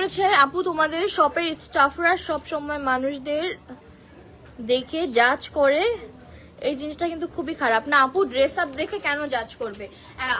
করেছে আপু তোমাদের শপের স্টাফরা সব সময় মানুষদের দেখে জাজ করে, এই জিনিসটা কিন্তু খুবই খারাপ না আপু। ড্রেস আপ দেখে কেন জাজ করবে?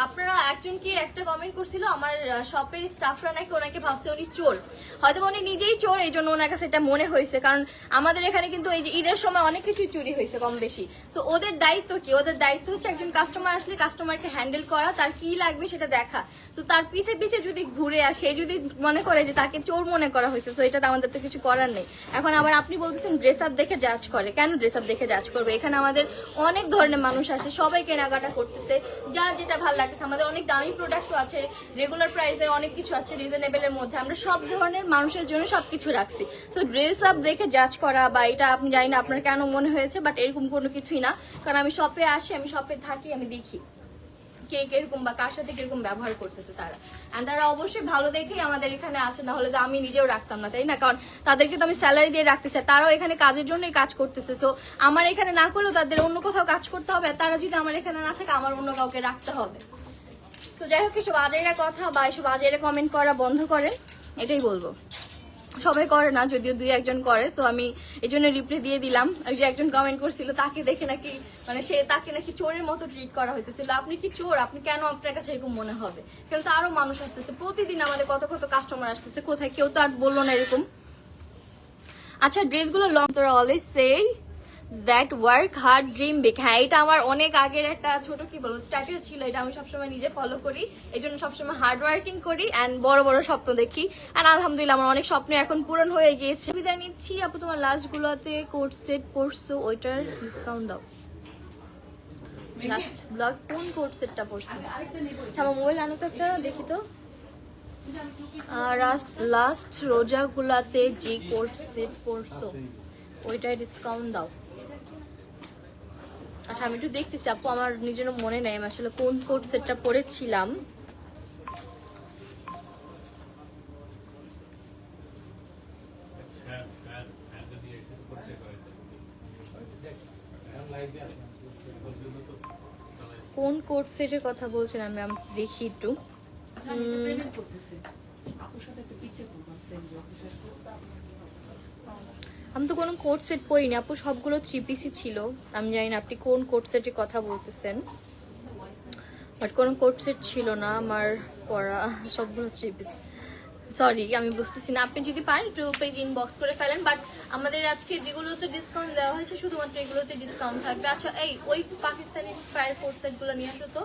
আপনারা একজন কি একটা কমেন্ট করছিল আমার শপের স্টাফরা নাকি ওনাকে ভাবছে উনি চোর, হয়তো উনি নিজেই চোর, এই জন্য ওনার কাছে এটা মনে হয়েছে। কারণ আমাদের এখানে কিন্তু এই যে ঈদের সময় অনেক কিছুই চুরি হয়েছে কম বেশি। তো ওদের দায়িত্ব কি? ওদের দায়িত্ব হচ্ছে একজন কাস্টমার আসলে কাস্টমারকে হ্যান্ডেল করা, তার কি লাগবে সেটা দেখা। তো তার পিছে পিছে যদি ঘুরে আসে, যদি মনে করে যে তাকে চোর মনে করা হয়েছে, তো এটা তো আমাদের তো কিছু করার নেই। এখন আবার আপনি বলতেছেন ড্রেস আপ দেখে জাজ করে, কেন ড্রেস আপ দেখে জাজ করবে? এখানে আমাদের অনেক ধরনের মানুষ আসে, সবাই কেনাকাটা করতেছে, যার যেটা ভালো লাগতেছে। আমাদের অনেক দামি প্রোডাক্টও আছে, রেগুলার প্রাইসে অনেক কিছু আছে রিজনেবলের মধ্যে। আমরা সব ধরনের মানুষের জন্য সবকিছু রাখছি। তো ড্রেস আপ দেখে জাজ করা বা এটা আপনি জানি না আপনার কেন মনে হয়েছে, বাট এরকম কোনো কিছুই না। কারণ আমি শপে আসি, আমি শপে থাকি, আমি দেখি কে কিরকম বা কার সাথে কিরকম ব্যবহার করতেছে তারা। এন্ড তারা অবশ্যই ভালো দেখেই আমাদের এখানে আছে, না হলে তো আমি নিজেও রাখতাম না, তাই না? কারণ তাদেরকে তো আমি স্যালারি দিয়ে রাখতে চাই, তারাও এখানে কাজের জন্যই কাজ করতেছে। সো আমার এখানে না করলেও তাদের অন্য কোথাও কাজ করতে হবে, তারা যদি আমার এখানে না থাকে আমার অন্য কাউকে রাখতে হবে। তো যাই হোক, এসব আজাইরা কথা বা এসব আজাইরা কমেন্ট করা বন্ধ করেন, এটাই বলবো। সবাই করে না, যদিও দুই একজন করে। সো আমি এই জন্য রিপ্লাই দিয়ে দিলাম। ওই যে একজন কমেন্ট করছিল তাকে দেখে নাকি মানে তাকে নাকি চোরের মতো ট্রিট করা হইতেছিল। আপনি কি চোর? আপনি কেন আপনার কাছে এরকম মনে হবে? কেন তো আরো মানুষ আসতেছে প্রতিদিন, আমাদের কত কত কাস্টমার আসতেছে, কোথায় কেউ তো আর বললো না এরকম। আচ্ছা, ড্রেসগুলো লং, তোরা always say that work hard dream big. হ্যাঁ, এটা আমার অনেক আগের একটা ছোট কি বলবো টাইটেল ছিল, এটা আমি সবসময় নিজে ফলো করি, এই জন্য সবসময় হার্ড ওয়ার্কিং করি অ্যান্ড বড় বড় স্বপ্ন দেখি। অ্যান্ড আলহামদুলিল্লাহ আমার অনেক স্বপ্ন এখন পূরণ হয়ে গিয়েছে। বিদায় নিচ্ছি আপু, তোমার লাস্ট গুলোতে কোট সেট পরছো, ওইটার ডিসকাউন্ট দাও। লাস্ট ব্লগ কোন কোট সেটটা পরছো? আমার মোবাইল আনো তো একটা দেখি তো। লাস্ট রোজা গুলাতে যে কোট সেট পরছো ওইটাই ডিসকাউন্ট দাও। আচ্ছা, আমি একটু দেখতেছি আপু, আমার নিজের মনে নেই আমি আসলে কোন কোট সেটটা পরেছিলাম। কোন কোট সেটের কথা বলছেন আমি দেখি একটু। আমি তো কোনো কোট সেট পরিনি আপু, সবগুলো 3 পিসই ছিল। আমি জানি না আপনি কোন কোট সেটের কথা বলতেছেন, বাট কোনো কোট সেট ছিল না আমার পরা, সবগুলো 3 পিস। সরি, আমি বুঝতেছি না। আপনি যদি পারেন একটু পেজ ইনবক্স করে ফেলেন। বাট আমাদের আজকে যেগুলোতে ডিসকাউন্ট দেওয়া হয়েছে শুধুমাত্র এগুলোতে ডিসকাউন্ট থাকবে। আচ্ছা, এই ওই পাকিস্তানি ফায়ার কোট সেট গুলো নিয়ে আসো তো,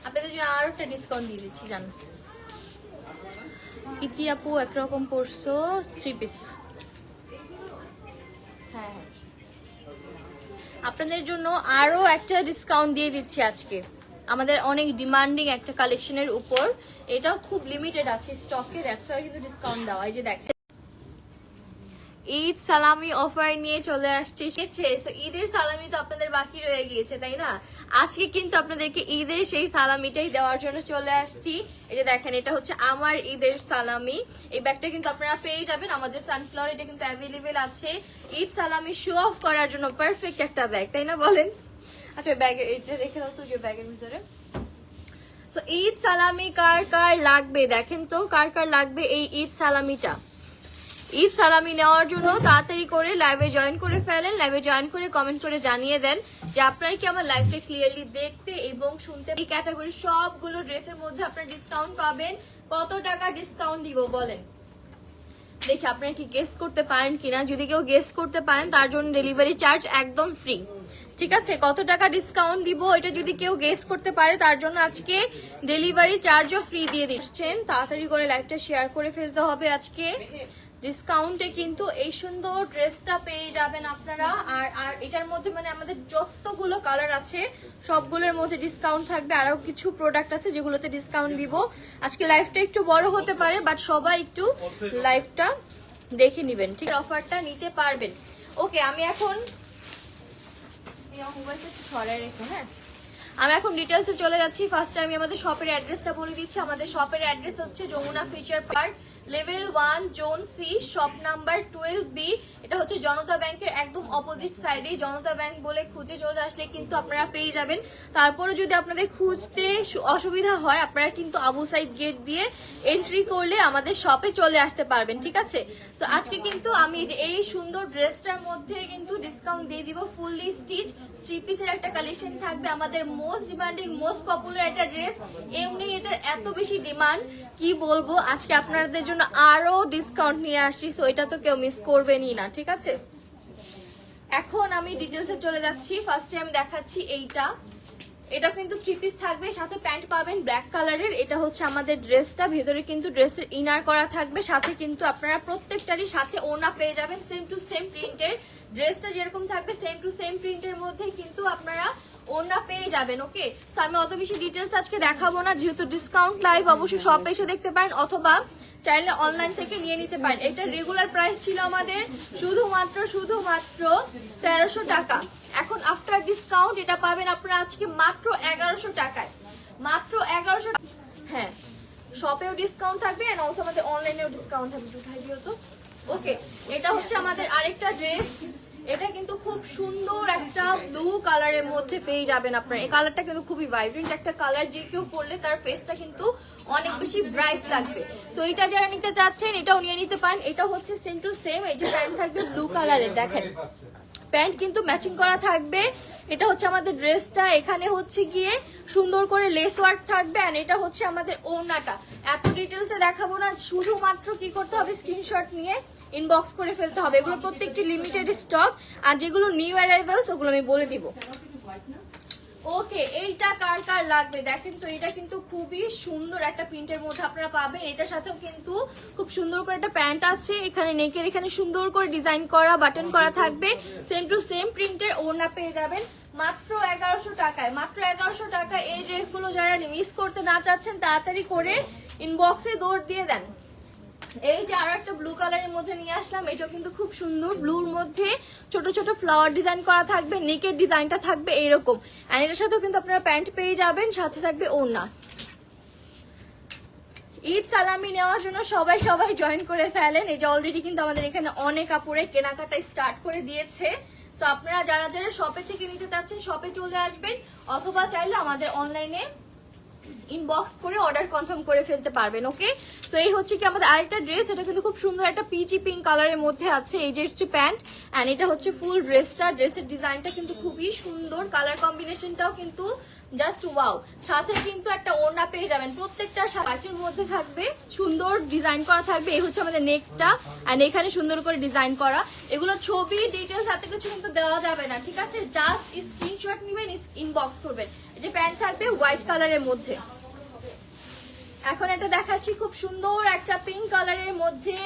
আপনাদের জন্য আরো একটা ডিসকাউন্ট দিয়ে দিচ্ছি জানো। ইতি আপু একরকম পড়ছো 3 পিস। হ্যাঁ, আপনাদের জন্য আরো একটা ডিসকাউন্ট দিয়ে দিচ্ছি আজকে, আমাদের অনেক ডিমান্ডিং একটা কালেকশনের উপর। এটাও খুব লিমিটেড আছে স্টকে, দ্যাটস ওয়াই কিন্তু ডিসকাউন্ট দেওয়া। এই যে দেখেন, ঈদ সালামি অফার নিয়ে চলে আসছে। ঈদের সালামি তো আপনাদের বাকি রয়ে গিয়েছে, তাই না? আজকে কিন্তু আপনাদেরকে ঈদের সেই সালামিটাই দেওয়ার জন্য চলে আসছি। এই যে দেখেন, এটা হচ্ছে আমার ঈদের সালামি। এই ব্যাগটা কিন্তু আপনারা পেয়ে যাবেন আমাদের সানফ্লাওয়ার, এটা কিন্তু অ্যাভেলেবেল আছে। ঈদ সালামি শো অফ করার জন্য পারফেক্ট একটা ব্যাগ, তাই না বলেন? আচ্ছা, ব্যাগে এটা রেখে দাও তো, যে ব্যাগের ভিতরে। সো ঈদ সালামি কার কার লাগবে দেখেন তো, কার কার লাগবে এই ঈদ সালামিটা। ঈদ সালামি নেওয়ার জন্য তাড়াতাড়ি করে লাইভে জয়েন করে ফেলেন। লাইভে জয়েন করে কমেন্ট করে জানিয়ে দেন যে আপনারা কি আমার লাইভটা ক্লিয়ারলি দেখতে এবং শুনতে। এই ক্যাটাগরি সবগুলো ড্রেসের মধ্যে আপনারা ডিসকাউন্ট পাবেন। কত টাকা ডিসকাউন্ট দিব বলেন দেখি, আপনারা কি গেস করতে পারেন কিনা? যদি কেউ গেস করতে পারেন তার জন্য ডেলিভারি চার্জ একদম ফ্রি, ঠিক আছে? কত টাকা ডিসকাউন্ট দিব এটা যদি কেউ গেস করতে পারে তার জন্য আজকে ডেলিভারি চার্জও ফ্রি দিয়ে দিচ্ছেন। তাড়াতাড়ি করে লাইভটা শেয়ার করে ফেলতে হবে আজকে। ডিসকাউন্টে কিন্তু এই সুন্দর ড্রেসটা পেয়ে যাবেন আপনারা। আর এটার মধ্যে মানে আমাদের যতগুলো কালার আছে সবগুলোর মধ্যে ডিসকাউন্ট থাকবে। আরো কিছু প্রোডাক্ট আছে যেগুলোতে ডিসকাউন্ট দিব। আজকে লাইভটা একটু বড় হতে পারে, বাট সবাই একটু লাইভটা দেখে নেবেন, ঠিক? অফারটা নিতে পারবেন। ওকে, আমি এখন মোবাইলটা একটু সরাই রেখো। হ্যাঁ, আমি এখন ডিটেলসে চলে যাচ্ছি। ফার্স্টে আমি আমাদের শপের অ্যাড্রেসটা বলে দিচ্ছি। আমাদের শপের অ্যাড্রেস হচ্ছে Jamuna future park, level 1, zone C, shop number 12B। এটা হচ্ছে জনতা ব্যাংকের একদম অপোজিট সাইডে। জনতা ব্যাংক বলে খুঁজে চলে আসলে কিন্তু আপনারা পেয়ে যাবেন। তারপরে যদি আপনাদের খুঁজতে অসুবিধা হয়, আপনারা কিন্তু আবু সাইড গেট দিয়ে এন্ট্রি করলে আমাদের শপে চলে আসতে পারবেন, ঠিক আছে? তো আজকে কিন্তু আমি যে এই সুন্দর ড্রেসটার মধ্যে কিন্তু ডিসকাউন্ট দিয়ে দিব। ফুললি স্টিচ 3 পিসের একটা কালেকশন থাকবে। আমাদের মোস্ট ডিমান্ডিং, মোস্ট পপুলার একটা ড্রেস। এমনি এটার এত বেশি ডিমান্ড কি বলবো। আজকে আপনাদের জন্য আরো ডিসকাউন্ট নিয়ে আসছি, সো এটা তো কেউ মিস করবেনই না, ঠিক আছে? এখন আমি ডিটেলসে চলে যাচ্ছি। ফার্স্টে আমি দেখাচ্ছি এইটা। এটা কিন্তু 3 পিস থাকবে, সাথে প্যান্ট পাবেন ব্ল্যাক কালারের। এটা হচ্ছে আমাদের ড্রেসটা। ভেতরে কিন্তু ড্রেসের ইনার করা থাকবে, সাথে কিন্তু আপনারা প্রত্যেকটারই সাথে ওড়না পেয়ে যাবেন সেম টু সেম প্রিন্টের। ড্রেসটা যেরকম থাকবে সেম টু সেম প্রিন্টের মধ্যে কিন্তু আপনারা ওড়না পেয়ে যাবেন। ওকে, তো আমি অত বেশি ডিটেলস আজকে দেখাবো না, যেহেতু ডিসকাউন্ট লাইভ। অবশ্যই শপে এসে দেখতে পারেন, অথবা চাইলে অনলাইন থেকে নিয়ে নিতে পারেন। এটা রেগুলার প্রাইস ছিল আমাদের শুধুমাত্র 1300 টাকা। এখন আফটার ডিসকাউন্ট এটা পাবেন আপনারা আজকে মাত্র 1100 টাকায়। মাত্র 1100। হ্যাঁ, শপেও ডিসকাউন্ট থাকবে এন্ড অলসো আমাদের অনলাইনেও ডিসকাউন্ট থাকবে। উঠাই দিও তো। ওকে, এটা হচ্ছে আমাদের আরেকটা ড্রেস। এটা কিন্তু খুব সুন্দর একটা ব্লু কালারের মধ্যে পেয়ে যাবেন আপনারা। এই কালারটা কিন্তু খুবই ভাইব্রেন্ট একটা কালার, যে কেউ পরলে তার ফেসটা কিন্তু অনেক বেশি ব্রাইট লাগবে। তো এটা যারা নিতে চাচ্ছেন এটাও নিয়ে নিতে পারেন। এটা হচ্ছে সেম টু সেম। এই যে প্যান্ট থাকবে ব্লু কালারের, দেখেন প্যান্ট কিন্তু ম্যাচিং করা থাকবে। এটা হচ্ছে আমাদের ড্রেসটা। এখানে হচ্ছে গিয়ে সুন্দর করে লেস ওয়ার্ক থাকবে, এন্ড এটা হচ্ছে আমাদের ওড়নাটা। এত ডিটেলসে দেখাবো না, শুধুমাত্র কি করতে হবে, স্ক্রিনশট নিয়ে ইনবক্স করে ফেলতে হবে। এগুলো প্রত্যেকটি লিমিটেড স্টক, আর যেগুলো নিউ অ্যারাইভালস ওগুলো আমি বলে দিব। ওকে, এইটা কার কার লাগবে দেখেন তো। এটা কিন্তু খুবই সুন্দর একটা প্রিন্টের মধ্যে আপনারা পাবেন। এটার সাথেও কিন্তু খুব সুন্দর করে একটা প্যান্ট আছে। এখানে নেকের এখানে সুন্দর করে ডিজাইন করা, বাটন করা থাকবে। সেম টু সেম প্রিন্টের ওড়না পেয়ে যাবেন মাত্র 1100 টাকায়। মাত্র 1100 টাকায় এই ড্রেসগুলো যারা মিস করতে না চাচ্ছেন, তাড়াতাড়ি করে ইনবক্সে দৌড় দিয়ে দেন। এই যে আরো একটা ব্লু কালারের মধ্যে নিয়ে আসলাম। এটা কিন্তু খুব সুন্দর, ব্লুর মধ্যে ছোট ছোট ফ্লাওয়ার ডিজাইন করা থাকবে। নেকের ডিজাইনটা থাকবে এরকম, আর এটার সাথেও কিন্তু আপনারা প্যান্ট পেয়ে যাবেন, সাথে থাকবে ওড়না। ঈদ সালামি নেওয়ার জন্য সবাই জয়েন করে ফেলেন। এই যে অলরেডি কিন্তু আমাদের এখানে অনেক কাপড়ে কেনাকাটা স্টার্ট করে দিয়েছে। তো আপনারা যারা যারা শপে থেকে নিতে চাচ্ছেন শপে চলে আসবেন, অথবা চাইলে আমাদের অনলাইনে ইনবক্স করে অর্ডার কনফার্ম করে ফেলতে পারবেন। ওকে, তো এই হচ্ছে কি আমাদের আরেকটা ড্রেস। এটা কিন্তু খুব সুন্দর একটা পিচি পিঙ্ক কালারের মধ্যে আছে। এই যে হচ্ছে প্যান্ট, এন্ড এটা হচ্ছে ফুল ড্রেসটা। ড্রেসের ডিজাইনটা কিন্তু খুবই সুন্দর, কালার কম্বিনেশনটাও কিন্তু জাস্ট ওয়াও। সাথে কিন্তু একটা ওড়না পেয়ে যাবেন। প্রত্যেকটা শাড়ির মধ্যে থাকবে সুন্দর ডিজাইন করা থাকবে। এই হচ্ছে আমাদের নেকটা, এন্ড এখানে সুন্দর করে ডিজাইন করা। এগুলো ছবি ডিটেলস সাথে কিছু কিন্তু দেওয়া যাবে না, ঠিক আছে? জাস্ট স্ক্রিনশট নেবেন, ইনবক্স করবেন। এই যে প্যান্ট থাকবে হোয়াইট কালারের মধ্যে। এখন এটা দেখাচ্ছি খুব সুন্দর একটা পিঙ্ক কালারের মধ্যে।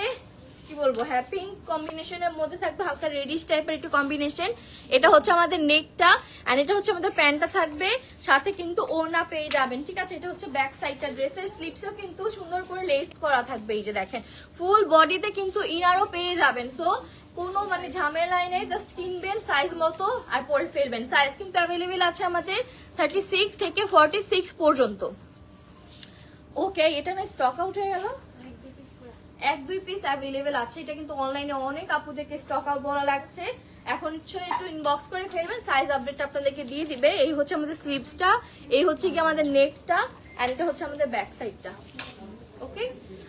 কি বলবো, হ্যাঁ পিঙ্ক কম্বিনেশনের মধ্যে থাকবে, হালকা রেডিশ টাইপের একটু কম্বিনেশন। এটা হচ্ছে আমাদের নেকটা, এন্ড এটা হচ্ছে আমাদের প্যান্টটা থাকবে, সাথে কিন্তু ওড়না পেয়ে যাবেন, ঠিক আছে? এটা হচ্ছে ব্যাক সাইডটা। ড্রেসের স্লিভসও কিন্তু সুন্দর করে লেস করা থাকবে। এই যে দেখেন ফুল বডিতে কিন্তু ইনারও পেয়ে যাবেন। সো কোনো মানে ঝামেলাই নেই, জাস্ট কিনবেন সাইজ মতো আর পরে ফেলবেন। সাইজ কিন্তু অ্যাভেলেবেল আছে আমাদের 36 থেকে 46 পর্যন্ত। ওকে, এটা না স্টক আউট হয়ে গেল, 1-2 পিস অ্যাভেলেবেল আছে। এটা কিন্তু অনলাইনে অনেক আপুদেরকে স্টক আউট বলা লাগছে। এখন একটু ইনবক্স করে ফেলবেন, সাইজ আপডেট আপনাদেরকে দিয়ে দিবে। এই হচ্ছে আমাদের স্লিভসটা, এই হচ্ছে কি আমাদের নেকটা, আর এটা হচ্ছে আমাদের ব্যাক সাইডটা। ওকে,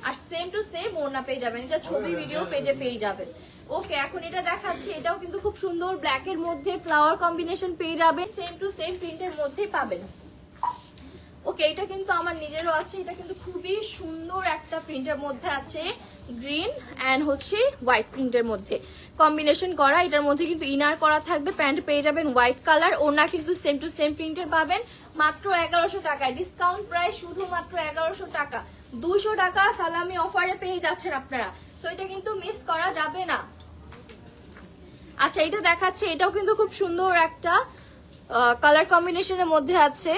আর সেম টু সেম ওড়না পেয়ে যাবেন। এটা ছবি ভিডিও পেজে পেয়ে যাবেন। ওকে, এখন এটা দেখাচ্ছি। এটাও কিন্তু খুব সুন্দর ব্ল্যাক এর মধ্যে ফ্লাওয়ার কম্বিনেশন পেয়ে যাবেন। সেম টু সেম প্রিন্টের মধ্যেই পাবেন। ওকে, এটা কিন্তু আমার নিজেরও আছে। এটা কিন্তু খুবই সুন্দর একটা প্রিন্টের মধ্যে আছে, গ্রিন এন্ড হচ্ছে হোয়াইট প্রিন্টের মধ্যে কম্বিনেশন করা। এটার মধ্যে কিন্তু ইনার করা থাকবে, প্যান্ট পেয়ে যাবেন হোয়াইট কালার, ওড়না কিন্তু সেম টু সেম প্রিন্টের পাবেন মাত্র 1100 টাকায়। ডিসকাউন্ট প্রাইস শুধুমাত্র 1100 টাকা। 200 টাকা সালামি অফারে পেয়ে যাচ্ছেন আপনারা, তো এটা কিন্তু মিস করা যাবে না। আচ্ছা, এটা দেখাচ্ছে। এটাও কিন্তু খুব সুন্দর একটা কালার কম্বিনেশনের মধ্যে আছে।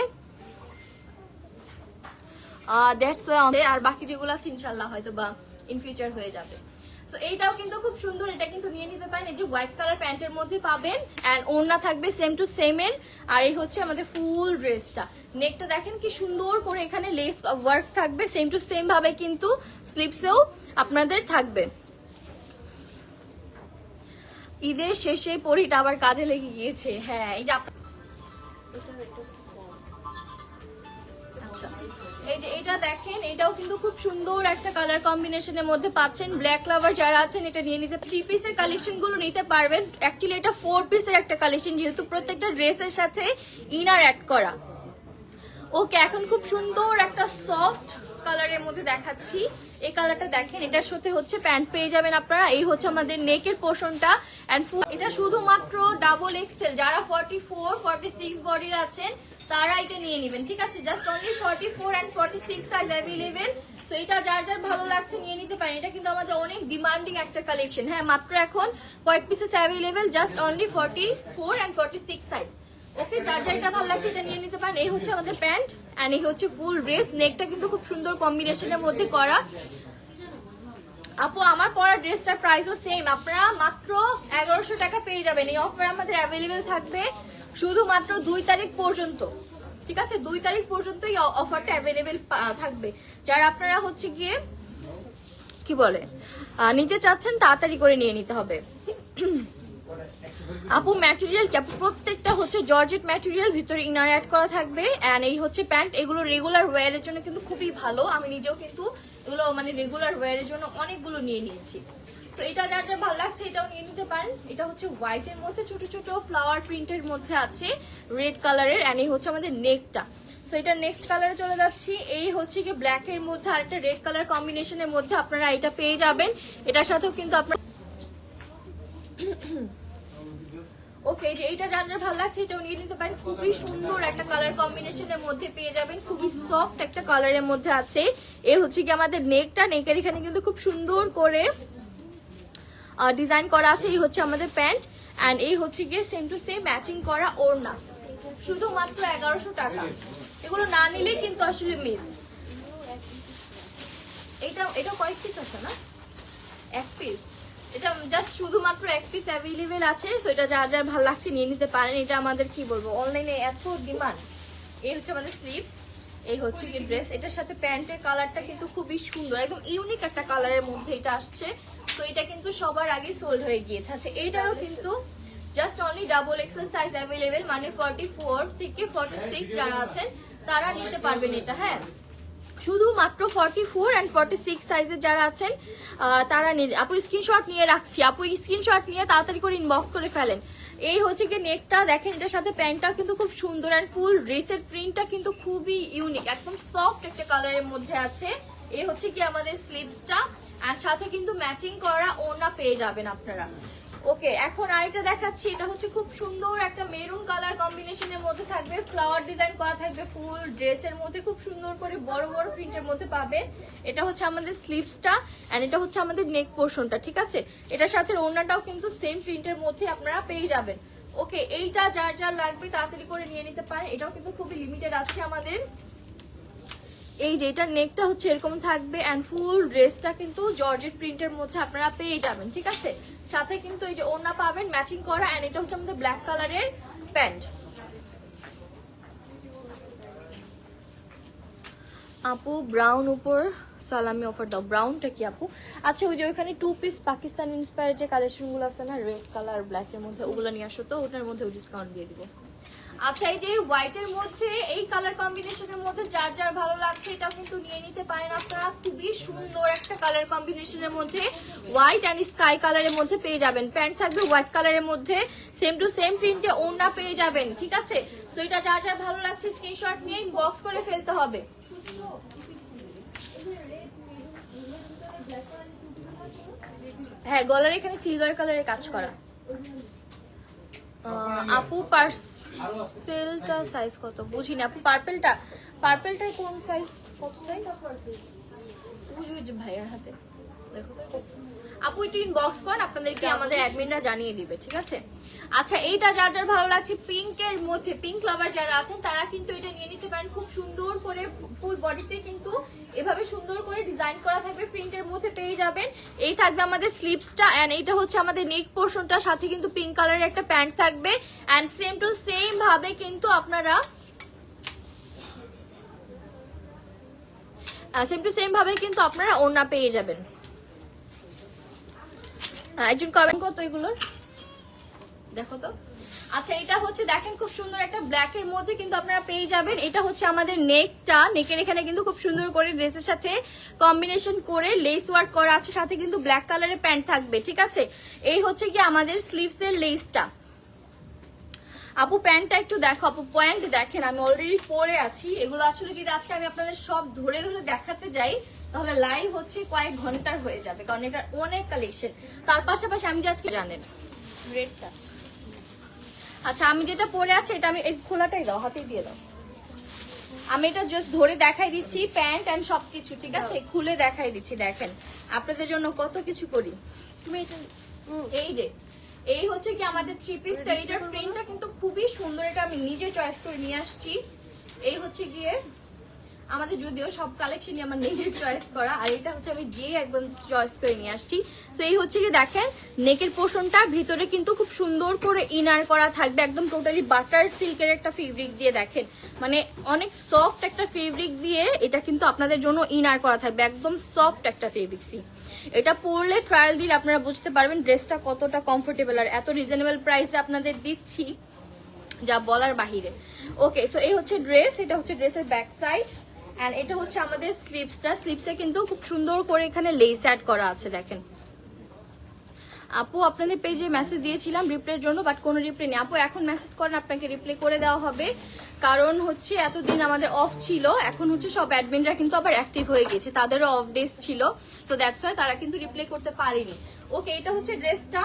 আর বাকি যেগুলো আছে ইনশাল্লাহ হয়তো বা ইন ফিউচার হয়ে যাবে। তো এইটাও কিন্তু খুব সুন্দর, এটা কিন্তু নিয়ে নিতে পারেন। এই যে হোয়াইট কালার প্যান্টের মধ্যে পাবেন, এন্ড ওড়না থাকবে সেম টু সেম এর। আর এই হচ্ছে আমাদের ফুল ড্রেসটা। নেকটা দেখেন কি সুন্দর করে এখানে লেস ওয়ার্ক থাকবে, সেম টু সেম ভাবে কিন্তু স্লিপসেও আপনাদের থাকবে। ঈদের শেষে পরিটা আবার কাজে লেগে গিয়েছে। হ্যাঁ, এই যে এই যে এটা দেখেন, এটাও কিন্তু খুব সুন্দর একটা কালার কম্বিনেশনের মধ্যে পাচ্ছেন। ব্ল্যাক লাভার যারা আছেন এটা নিয়ে নিতে, 3 পিসের কালেকশন গুলো নিতে পারবেন। অ্যাকচুয়ালি এটা 4 পিসের একটা কালেকশন, যেহেতু প্রত্যেকটা ড্রেসের সাথে ইনার অ্যাড করা। ওকে, এখন খুব সুন্দর একটা সফট কালারের মধ্যে দেখাচ্ছি। এই কালারটা দেখেন, এটার সাথে হচ্ছে প্যান্ট পেয়ে যাবেন আপনারা। এই হচ্ছে আমাদের নেকের পোর্শনটা, এন্ড এটা শুধুমাত্র ডাবল এক্সেল, যারা 44, 46 বডির আছেন তারা এটা নিয়ে নেবেন, ঠিক আছে? Just only 44 and 46 size available. তো এটা যার যার ভালো লাগছে নিয়ে নিতে পারেন। এটা কিন্তু আমাদের অনেক ডিমান্ডিং একটা কালেকশন। হ্যাঁ, মাত্র এখন কয়েক pieces available, just only 44 and 46 size. Okay, যার যার এটা ভালো লাগছে এটা নিয়ে নিতে পারেন। এই হচ্ছে আমাদের প্যান্ট, এন্ড এই হচ্ছে ফুল ড্রেস। নেকটা কিন্তু খুব সুন্দর কম্বিনেশনের মধ্যে করা। আপু, আমার পরা ড্রেসটার প্রাইসও সেম, আপনারা মাত্র 1100 টাকা পেয়ে যাবেন। এই অফার আমাদের অ্যাভেলেবেল থাকবে শুধুমাত্র 2 তারিখ পর্যন্ত, ঠিক আছে? 2 তারিখ পর্যন্ত এই অফারটা অ্যাভেলেবেল থাকবে। যারা আপনারা হচ্ছে গিয়ে কি বলে নিতে চাচ্ছেন তাড়াতাড়ি করে নিয়ে নিতে হবে। আপু, ম্যাটেরিয়াল কি? আপু, প্রত্যেকটা হচ্ছে জর্জেট ম্যাটেরিয়াল, ভিতরে ইনার অ্যাড করা থাকবে। এন্ড এই হচ্ছে প্যান্ট, এগুলো রেগুলার ওয়্যারের জন্য কিন্তু খুবই ভালো। আমি নিজেও কিন্তু এগুলো মানে রেগুলার ওয়্যারের জন্য অনেকগুলো নিয়ে নিয়েছি। তো এটা যার যার ভালো লাগছে এটাও নিয়ে নিতে পারেন। এটা হচ্ছে হোয়াইট এর মধ্যে ছোট ছোট ফ্লাওয়ার প্রিন্টের মধ্যে আছে, রেড কালারের। এন্ড এই হচ্ছে আমাদের নেকটা। তো এটা নেক্সট কালারে চলে যাচ্ছি। এই হচ্ছে কি ব্ল্যাক এর মধ্যে আর একটা রেড কালার কম্বিনেশনের মধ্যে আপনারা এটা পেয়ে যাবেন। এটার সাথেও কিন্তু আপনার ওকে, যে এইটা যার যার ভালো লাগছে এটাও নিয়ে নিতে পারেন। খুবই সুন্দর একটা কালার কম্বিনেশনের মধ্যে পেয়ে যাবেন, খুবই সফট একটা কালারের মধ্যে আছে। এই হচ্ছে কি আমাদের নেকটা, নেকের এখানে কিন্তু খুব সুন্দর করে ডিজাইন করা আছে। এই হচ্ছে আমাদের প্যান্ট, এন্ড এই হচ্ছে গিয়ে সেম টু সেম ম্যাচিং করা ওড়না, শুধুমাত্র 1100 টাকা। এগুলো না নিলে কিন্তু আসলে মিস। এটা কয়েক পিস আছে না? 1 পিস। এটা জাস্ট শুধুমাত্র 1 পিস অ্যাভেলেবেল আছে। সো এটা যার যার ভালো লাগছে নিয়ে নিতে পারেন। এটা আমাদের কি বলবো, অনলাইনে এত ডিমান্ড। এই হচ্ছে আমাদের স্লিভস, এই হচ্ছে কি ড্রেস। এটার সাথে প্যান্টের কালারটা কিন্তু খুবই সুন্দর, একদম ইউনিক একটা কালারের মধ্যে এটা আসছে। তো এটা কিন্তু সবার আগে সোল্ড হয়ে গিয়েছে। আচ্ছা, এইটারও কিন্তু just only double XL size available, মানে 44 থেকে 46 যারা আছেন তারা নিতে পারবেন এটা। হ্যাঁ, শুধুমাত্র 44 এন্ড 46 সাইজের যারা আছেন তারা আপু স্ক্রিনশট নিয়ে রাখছি। আপু স্ক্রিনশট নিয়ে তাড়াতাড়ি করে ইনবক্স করে ফেলেন। এই হচ্ছে কি নেকটা দেখেন, এটার সাথে প্যান্টটা কিন্তু খুব সুন্দর, এন্ড ফুল ড্রেসের প্রিন্টটা কিন্তু খুবই ইউনিক, একদম সফট একটা কালারের মধ্যে আছে। এই হচ্ছে কি আমাদের স্লিভসটা, আর সাথে কিন্তু ম্যাচিং করা ওড়না পেয়ে যাবেন আপনারা। ওকে, এখন আরেকটা দেখাচ্ছি। এটা হচ্ছে খুব সুন্দর একটা মেরুন কালার কম্বিনেশনের মধ্যে থাকবে, ফ্লাওয়ার ডিজাইন করা থাকবে ফুল ড্রেসের মধ্যে, খুব সুন্দর করে বড় বড় প্রিন্টের মধ্যে পাবেন। এটা হচ্ছে আমাদের স্লিভসটা, এন্ড এটা হচ্ছে আমাদের নেক পোর্শনটা, ঠিক আছে? এটার সাথে ওড়নাটাও কিন্তু সেম প্রিন্টের মধ্যে আপনারা পেয়ে যাবেন। ওকে, এইটা যার যার লাগবে তাড়াতাড়ি করে নিয়ে নিতে পারেন। এটাও কিন্তু খুবই লিমিটেড আছে আমাদের। এই যে এটার নেকটা হচ্ছে এরকম থাকবে, এন্ড ফুল ড্রেসটা কিন্তু জর্জেট প্রিন্টের মধ্যে আপনারা পেয়ে যাবেন, ঠিক আছে? সাথে কিন্তু এই যে ওড়না পাবেন ম্যাচিং করা, এন্ড এটা হচ্ছে আমাদের ব্ল্যাক কালারের প্যান্ট। আপু, ব্রাউন উপর সালামি অফার দাও। ব্রাউনটা কি আপু? আচ্ছা, ওই যে ওইখানে 2 পিস পাকিস্তান ইন্সপায়ার যে কালেকশন গুলো আছে না, রেড কালার ব্ল্যাক এর মধ্যে, ওগুলো নিয়ে আসো তো, ওটার মধ্যে ডিসকাউন্ট দিয়ে দিব। আচ্ছা, এই যে হোয়াইট এর মধ্যে এই কালার কম্বিনেশনের মধ্যে যার যার ভালো লাগছে এটাও কিন্তু নিয়ে নিতে পারেন আপনারা। খুবই সুন্দর একটা কালার কম্বিনেশনের মধ্যে হোয়াইট এন্ড স্কাই কালারের মধ্যে পেয়ে যাবেন। প্যান্ট থাকবে হোয়াইট কালারের মধ্যে, সেম টু সেম প্রিন্টে ওড়না পেয়ে যাবেন, ঠিক আছে? সো এটা যার যার ভালো লাগছে স্ক্রিনশট নিয়ে ইনবক্স করে ফেলতে হবে। হ্যাঁ, গলার এখানে সিলভার কালারের কাজ করা। আপু, পার্সেলটা সাইজ কত? বুঝিনি আপু। পার্পেলটার কোন সাইজ, কত সাইজ? ওই ভাইয়ার হাতে দেখো তো আপু, একটু ইনবক্স করেন, আপনাদেরকে আমাদের অ্যাডমিনরা জানিয়ে দিবে, ঠিক আছে? আচ্ছা এইটা যার যার ভালো লাগছে পিঙ্কের মধ্যে, পিঙ্ক লাভার যারা আছেন তারা কিন্তু এটা নিয়ে নিতে পারেন। খুব সুন্দর করে ফুল বডিতে কিন্তু এভাবে সুন্দর করে ডিজাইন করা থাকবে, প্রিন্টের মধ্যে পেয়ে যাবেন। এই থাকবে আমাদের স্লিভসটা এন্ড এইটা হচ্ছে আমাদের নেক পোর্শনটা, সাথে কিন্তু পিঙ্ক কালারের একটা প্যান্ট থাকবে এন্ড সেম টু সেম ভাবে কিন্তু আপনারা ওড়না পেয়ে যাবেন। একজন কমেন্ট কত এগুলোর দেখো তো। আচ্ছা এটা হচ্ছে দেখেন খুব সুন্দর একটা ব্ল্যাক এর মধ্যে কিন্তু আপনারা পেয়ে যাবেন। এটা হচ্ছে আমাদের নেকটা, নেকের এখানে কিন্তু খুব সুন্দর করে ড্রেসের সাথে কম্বিনেশন করে লেস ওয়ার্ক করা আছে, সাথে কিন্তু ব্ল্যাক কালারের প্যান্ট থাকবে, ঠিক আছে। এই হচ্ছে কি আমাদের স্লিভস এর লেসটা। আপু প্যান্টটা একটু দেখো, আপু প্যান্ট দেখেন আমি অলরেডি পরে আছি। এগুলো আসলে যদি আজকে আমি আপনাদের সব ধরে ধরে দেখাতে যাই তাহলে লাইভ হচ্ছে কয়েক ঘন্টার হয়ে যাবে, কারণ এটা অনেক কালেকশন। তার পাশাপাশি আমি যে আজকে জানেন রেডটা, আচ্ছা আমি যেটা পরে আছি এটা আমি এই খোলাটাই দাও, হাতে দিয়ে দাও। আমি এটা জাস্ট ধরে দেখাই দিচ্ছি প্যান্ট এন্ড সবকিছু, ঠিক আছে, খুলে দেখাই দিচ্ছি। দেখেন আপনাদের জন্য কত কিছু করি। তুমি এটা এই যে এই হচ্ছে কি আমাদের থ্রি পিসটা, এটার প্রিন্টটা কিন্তু খুবই সুন্দর, এটা আমি নিজে চয়েস করে নিয়ে আসছি। এই হচ্ছে গিয়ে আমাদের যদিও সব কালেকশনই আমার নিজের চয়েস করা, আর এটা হচ্ছে আমি যে একদম চয়েস করে নিয়ে আসছি। তো এই হচ্ছে কি দেখেন নেকের পোর্শনটা ভিতরে কিন্তু খুব সুন্দর করে ইনার করা থাকবে, একদম টোটালি বাটার সিল্কের একটা ফেব্রিক দিয়ে, দেখেন মানে অনেক সফট একটা ফেব্রিক দিয়ে এটা কিন্তু আপনাদের জন্য ইনার করা থাকবে, একদম সফট একটা ফেব্রিক। এটা পরলে ট্রায়াল দিলে আপনারা বুঝতে পারবেন ড্রেসটা কতটা কমফোর্টেবল, আর এত রিজনেবল প্রাইসে আপনাদের দিচ্ছি যা বলার বাহিরে। ওকে সো এই হচ্ছে ড্রেস, এটা হচ্ছে ড্রেসের ব্যাক সাইড এন্ড এটা হচ্ছে আমাদের স্লিভসটা। স্লিভসে কিন্তু খুব সুন্দর করে এখানে লেস অ্যাড করা আছে দেখেন। আপু আপনাদের পেজে মেসেজ দিয়েছিলাম রিপ্লাইয়ের জন্য, বাট কোনো রিপ্লাই নেই। আপু এখন মেসেজ করেন, আপনাকে রিপ্লাই করে দেওয়া হবে, কারণ হচ্ছে এতদিন আমাদের অফ ছিল, এখন হচ্ছে সব অ্যাডমিনরা কিন্তু আবার অ্যাক্টিভ হয়ে গেছে, তাদেরও অফ ডেজ ছিল, সো দ্যাটস ওয়াই তারা কিন্তু রিপ্লাই করতে পারেনি। ওকে এটা হচ্ছে ড্রেসটা,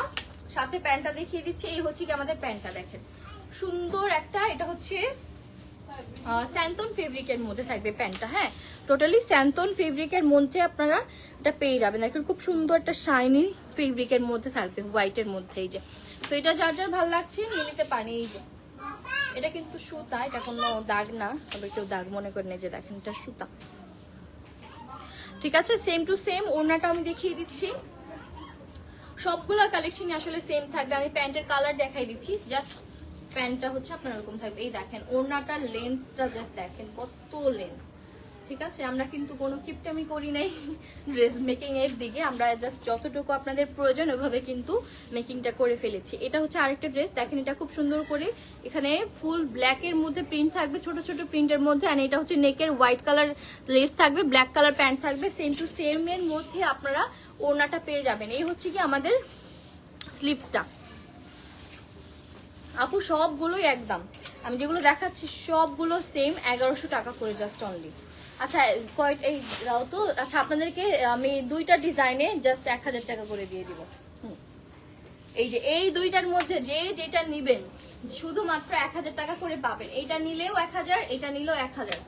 সাথে প্যান্টটা দেখিয়ে দিচ্ছি। এই হচ্ছে কি আমাদের প্যান্টটা দেখেন সুন্দর একটা, এটা হচ্ছে স্যান্তন ফেব্রিকের মধ্যে থাকবে প্যান্টটা। হ্যাঁ টোটালি স্যান্তন ফেব্রিকের মধ্যে আপনারা এটা পেয়ে যাবেন, দেখেন খুব সুন্দর একটা শাইনি ফেব্রিকের মধ্যে থাকবে, হোয়াইটের মধ্যে। এই যে তো এটা যার যার ভালো লাগছে নিয়ে নিতে পারেন। এই যে এটা কিন্তু সুতা, এটা কোনো দাগ না, তবে কেউ দাগ মনে করেন। এই যে দেখেন এটা সুতা, ঠিক আছে। সেম টু সেম ওড়নাটা আমি দেখিয়ে দিচ্ছি, সবগুলা কালেকশন আসলে সেম থাকবে। আমি প্যান্টের কালার দেখাই দিচ্ছি, জাস্ট প্যান্টটা হচ্ছে আপনার এরকম থাকবে। এই দেখেন ওড়নাটার লেন্থটা জাস্ট দেখেন কত লেন্থ, ঠিক আছে। আমরা কিন্তু কোনো কিপটামি করি নাই ড্রেস মেকিং এর দিকে, আমরা জাস্ট যতটুকু আপনাদের প্রয়োজন ওইভাবে কিন্তু মেকিংটা করে ফেলেছি। এটা হচ্ছে আরেকটা ড্রেস দেখেন, এটা খুব সুন্দর করে এখানে ফুল ব্ল্যাক এর মধ্যে প্রিন্ট থাকবে, ছোট ছোট প্রিন্টের মধ্যে। আর এটা হচ্ছে নেকের হোয়াইট কালার লেস থাকবে, ব্ল্যাক কালার প্যান্ট থাকবে, সেম টু সেম এর মধ্যে আপনারা ওড়নাটা পেয়ে যাবেন। এই হচ্ছে কি আমাদের স্লিভসটা। আপু সবগুলোই একদম, আমি যেগুলো দেখাচ্ছি সবগুলো সেম 1100 টাকা করে জাস্ট অনলি। আচ্ছা এই দাও তো। আচ্ছা আপনাদেরকে আমি দুইটা ডিজাইনে জাস্ট 1000 টাকা করে দিয়ে দিব। এই যে এই দুইটার মধ্যে যে যেটা নিবেন শুধুমাত্র 1000 টাকা করে পাবেন। এইটা নিলেও 1000, এটা নিলেও 1000।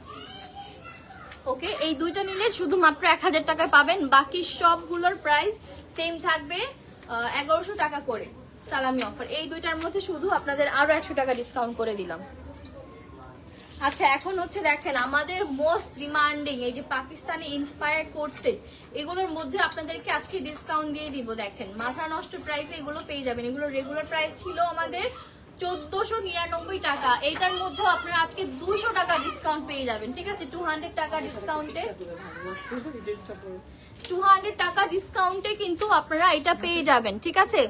ওকে এই দুইটা নিলে শুধুমাত্র 1000 টাকা পাবেন, বাকি সবগুলোর প্রাইস সেম থাকবে 1100 টাকা করে সালামি অফার। এই দুইটার মধ্যে শুধু আপনাদের আরো 100 টাকা ডিসকাউন্ট করে দিলাম। আচ্ছা এখন হচ্ছে দেখেন আমাদের মোস্ট ডিমান্ডিং এই যে পাকিস্তানি ইন্সপায়ার কোট সেট, এগুলোর মধ্যে আপনাদেরকে আজকে ডিসকাউন্ট দিয়ে দিব। দেখেন মাথা নষ্ট প্রাইসে এগুলো পেয়ে যাবেন। এগুলো রেগুলার প্রাইস ছিল আমাদের 1499 টাকা, এইটার মধ্যে আপনারা আজকে 200 টাকা ডিসকাউন্ট পেয়ে যাবেন, ঠিক আছে। 200 টাকা ডিসকাউন্টে 200 টাকা ডিসকাউন্টে কিন্তু আপনারা এটা পেয়ে যাবেন, ঠিক আছে।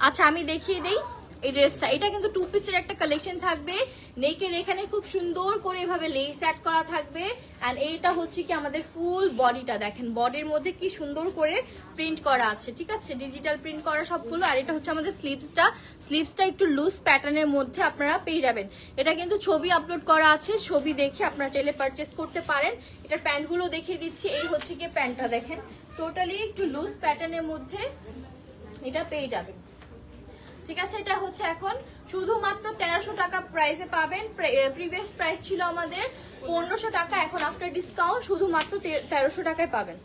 আচ্ছা আমি দেখিয়ে দেই এই ড্রেসটা, এটা কিন্তু টু পিসের একটা কালেকশন থাকবে। নেকের এখানে খুব সুন্দর করে এভাবে লেস অ্যাড করা থাকবে, এন্ড এইটা হচ্ছে কি আমাদের ফুল বডিটা দেখেন, বডির মধ্যে কি সুন্দর করে প্রিন্ট করা আছে, ঠিক আছে, ডিজিটাল প্রিন্ট করা সবগুলো। আর এটা হচ্ছে আমাদের স্লিভসটা, স্লিভসটা একটু লুজ প্যাটার্নের মধ্যে আপনারা পেয়ে যাবেন। এটা কিন্তু ছবি আপলোড করা আছে, ছবি দেখে আপনারা চাইলে পারচেস করতে পারেন। এটার প্যান্টগুলো দেখিয়ে দিচ্ছি। এই হচ্ছে কি প্যান্টটা দেখেন, টোটালি একটু লুজ প্যাটার্নের মধ্যে এটা পেয়ে যাবেন, ঠিক আছে। এটা হচ্ছে এখন শুধুমাত্র 1300 টাকা প্রাইসে পাবেন। প্রিভিয়াস প্রাইস ছিল আমাদের 1500 টাকা, এখন আফটার ডিসকাউন্ট শুধুমাত্র 1300 টাকায় পাবেন।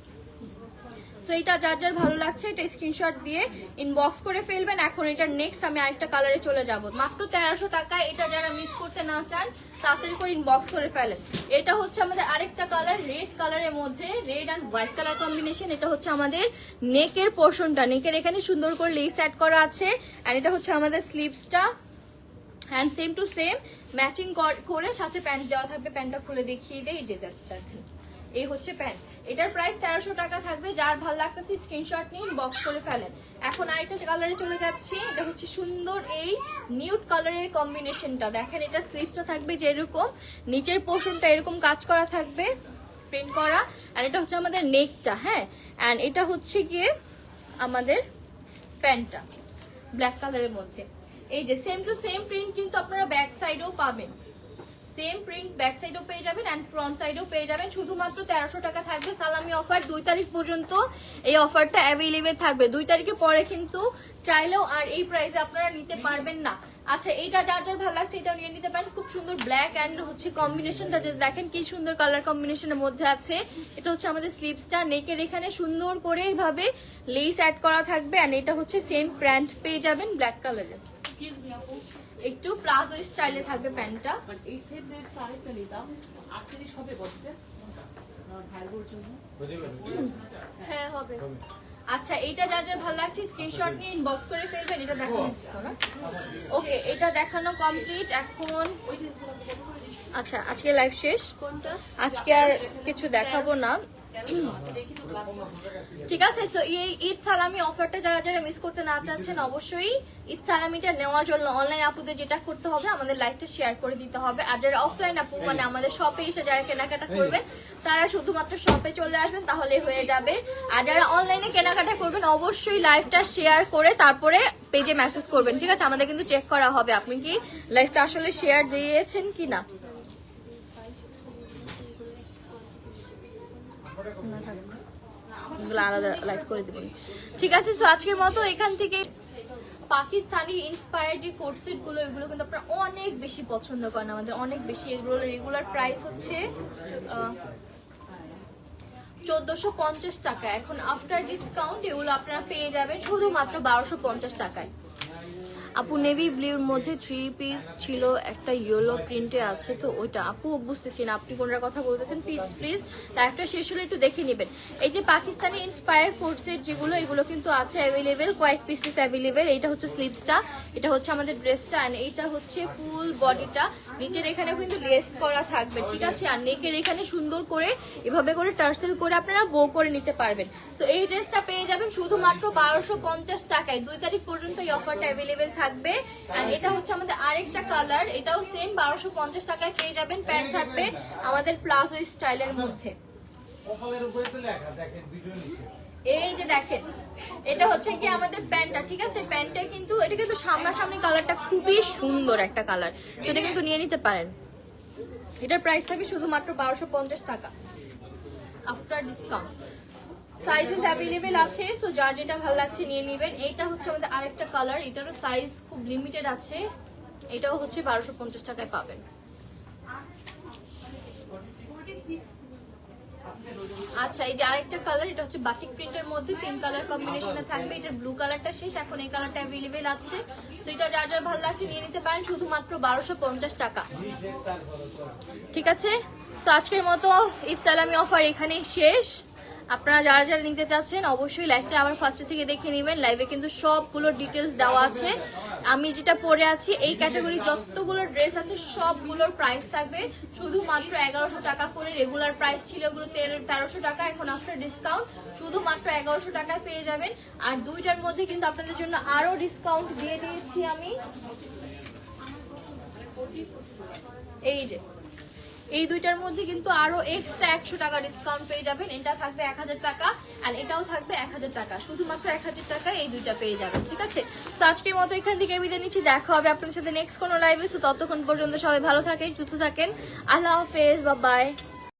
সো এটা যার যার ভালো লাগছে এটা স্ক্রিনশট দিয়ে ইনবক্স করে ফেলবেন। এখন এটা নেক্সট আমি আরেকটা কালারে চলে যাব, মাত্র 1300 টাকা। এটা যারা মিস করতে না চান তাড়াতাড়ি করে ইনবক্স করে ফেলেন। এটা হচ্ছে আমাদের আরেকটা কালার, রেড কালারের মধ্যে, red and white colour combination. এটা হচ্ছে আমাদের নেকের পোর্শনটা, নেকের এখানে সুন্দর করে লেস অ্যাড করা আছে। অ্যান্ড এটা হচ্ছে আমাদের স্লিভসটা, hand same to same matching করে সাথে প্যান্ট দেওয়া থাকবে। প্যান্টটা খুলে দেখিয়ে দেয়, যে দেখেন এই হচ্ছে প্যান্ট। এটার প্রাইস 1300 টাকা থাকবে। যার ভালো লাগতেছে স্ক্রিনশট নিন, বক্স করে ফেলেন। এখন আরেকটা কালারে চলে যাচ্ছি, এটা হচ্ছে সুন্দর এই নিউড কালারের কম্বিনেশনটা। দেখেন এটা স্লিভসটা থাকবে যেরকম, নিচের পোর্শনটা এরকম কাজ করা থাকবে, প্রিন্ট করা। আর এটা হচ্ছে আমাদের নেকটা, হ্যাঁ। অ্যান্ড এটা হচ্ছে গিয়ে আমাদের প্যান্টটা ব্ল্যাক কালারের মধ্যে। এই যে সেম টু সেম প্রিন্ট কিন্তু আপনারা ব্যাক সাইডেও পাবেন, সেম প্রিন্ট ব্যাক সাইডও পেয়ে যাবেন অ্যান্ড ফ্রন্ট সাইডও পেয়ে যাবেন। শুধুমাত্র 1300 টাকা থাকবে। সালামি অফার 2 তারিখ পর্যন্ত এই অফারটা অ্যাভেলেবেল থাকবে। 2 তারিখের পরে কিন্তু চাইলেও আর এই প্রাইসে আপনারা নিতে পারবেন না। আচ্ছা, এইটা যার যার ভালো লাগছে এটাও নিয়ে নিতে পারেন। খুব সুন্দর ব্ল্যাক অ্যান্ড হচ্ছে কম্বিনেশনটা, যে দেখেন কি সুন্দর কালার কম্বিনেশনের মধ্যে আছে। এটা হচ্ছে আমাদের স্লিভসটা, নেকের এখানে সুন্দর করে এইভাবে লেস অ্যাড করা থাকবে। অ্যান্ড এটা হচ্ছে সেম প্যান্ট পেয়ে যাবেন ব্ল্যাক কালারের, একটু প্লাজো স্টাইলে থাকবে প্যান্টটা। এই সেট ড্রেসটা আরেকটা নিতাম 48 হবে বলতে ভাইবোর জন্য। হ্যাঁ হবে। আচ্ছা, এটা যার যার ভালো লাগছে স্ক্রিনশট নিয়ে ইনবক্স করে ফেলবেন। এটা দেখানো ওকে, এটা দেখানো কমপ্লিট। এখন আচ্ছা, আজকে লাইভ শেষ, আজকে আর কিছু দেখাবো না, ঠিক আছে। সো এই ঈদ সালামি অফারটা যারা যারা মিস করতে না চাচ্ছেন, অবশ্যই ঈদ সালামিটা নেওয়ার জন্য অনলাইন আপুদের যেটা করতে হবে, আমাদের লাইভটা শেয়ার করে দিতে হবে। আর যারা অফলাইন আপু মানে আমাদের শপে এসে যারা কেনাকাটা করবেন, তারা শুধুমাত্র শপে চলে আসবেন, তাহলে হয়ে যাবে। আর যারা অনলাইনে কেনাকাটা করবেন, অবশ্যই লাইভটা শেয়ার করে তারপরে পেজে মেসেজ করবেন, ঠিক আছে। আমাদের কিন্তু চেক করা হবে আপনি কি লাইভটা আসলে শেয়ার দিয়েছেন কিনা। আলাদা লাইভ করে দেবেন, ঠিক আছে। সো আজকের মতো এখান থেকে পাকিস্তানি ইন্সপায়ার্ড যে কোট সেট গুলো, এগুলো কিন্তু আপনারা অনেক বেশি পছন্দ করেন, আমাদের অনেক বেশি। এগুলো রেগুলার প্রাইস হচ্ছে 1450 টাকা। এখন আফটার ডিসকাউন্ট এগুলো আপনারা পেয়ে যাবেন শুধুমাত্র 1250 টাকায়। আপু নেভি ব্লুর মধ্যে 3 পিস ছিল, একটা ইয়েলো প্রিন্টে আছে, তো ওইটা আপু বুঝতেছি না আপনি কোনটার কথা বলতেছেন। প্লিজ লাইভটা শেষ হলে একটু দেখে নেবেন। এই যে পাকিস্তানি ইন্সপায়ার কোট সেট যেগুলো, এগুলো কিন্তু আছে অ্যাভেলেবেল, কয়েক পিসেস অ্যাভেলেবেল। এইটা হচ্ছে স্লিভসটা, এটা হচ্ছে আমাদের ড্রেসটা, অ্যান্ড এইটা হচ্ছে ফুল বডিটা। নিচের এখানে কিন্তু লেস করা থাকবে, ঠিক আছে। আর নেকের এখানে সুন্দর করে এভাবে করে টার্সেল করে আপনারা বো করে নিতে পারবেন। তো এই ড্রেসটা পেয়ে যাবেন শুধুমাত্র 1250 টাকায়। 2 তারিখ পর্যন্ত এই অফারটা অ্যাভেলেবেল থাকবে। এন্ড এটা হচ্ছে আমাদের আরেকটা কালার, এটাও সেম 1250 টাকায় পেয়ে যাবেন। প্যান্ট থাকবে আমাদের প্লাজো স্টাইলের মধ্যে। এই যে দেখেন, এটা হচ্ছে কি আমাদের প্যান্টটা, ঠিক আছে। প্যান্টটা কিন্তু এটা কিন্তু সামনাসামনি কালারটা খুবই সুন্দর একটা কালার, সেটা কিন্তু নিয়ে নিতে পারেন। এটার প্রাইস থাকবে শুধুমাত্র 1250 টাকা আফটার ডিসকাউন্ট। সাইজেস অ্যাভেলেবেল আছে, সো যার যেটা ভালো লাগছে নিয়ে নেবেন। এইটা হচ্ছে আমাদের আরেকটা কালার, এটারও সাইজ খুব লিমিটেড আছে, এটাও হচ্ছে 1250 টাকায় পাবেন। আচ্ছা, এই যে আরেকটা কালার, এটা হচ্ছে বাটিক প্রিন্টের মধ্যে পিঙ্ক কালার কম্বিনেশনে থাকবে। এটার ব্লু কালারটা শেষ, এখন এই কালারটা অ্যাভেলেবেল আছে, তো এটা যার যার ভালো লাগছে নিয়ে নিতে পারেন শুধুমাত্র 1250 টাকা, ঠিক আছে। তো আজকের মতো ঈদ সালামি অফার এখানেই শেষ। আপনারা যারা যারা নিতে চাচ্ছেন অবশ্যই লাইভটা আবার ফার্স্ট থেকে দেখে নেবেন। লাইভে কিন্তু সবগুলো ডিটেলস দেওয়া আছে। আমি যেটা পরে আছি এই ক্যাটাগরি যতগুলো ড্রেস আছে সবগুলোর প্রাইস থাকবে শুধুমাত্র 1100 টাকা করে। রেগুলার প্রাইস ছিল এগুলো 1300 টাকা, এখন আফটার ডিসকাউন্ট শুধুমাত্র 1100 টাকায় পেয়ে যাবেন। আর দুইটার মধ্যে কিন্তু আপনাদের জন্য আরো ডিসকাউন্ট দিয়ে দিয়েছি আমি। এই যে এই দুইটার মধ্যে কিন্তু আরো এক্সট্রা 100 টাকা ডিসকাউন্ট পেয়ে যাবেন। এটা থাকবে 1000 টাকা আর এটাও থাকবে 1000 টাকা, শুধুমাত্র 1000 টাকা এই দুইটা পেয়ে যাবেন, ঠিক আছে। তো আজকের মতো এখান থেকে বিদায় নিচ্ছি, দেখা হবে আপনার সাথে নেক্সট কোনো লাইভে। ততক্ষণ পর্যন্ত সবাই ভালো থাকেন, সুস্থ থাকেন, আল্লাহ হাফেজ, বাই বাই।